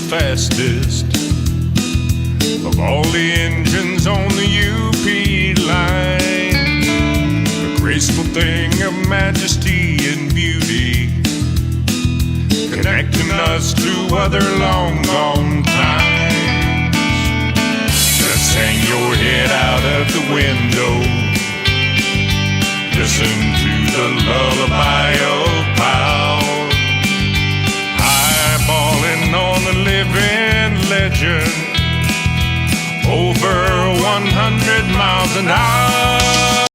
fastest of all the engines on the UP line. A graceful thing of majesty and beauty, connecting us to other long gone times. Just hang your head out of the window, listen to the lullaby of power, eyeballing on the living legend, over 100 miles an hour.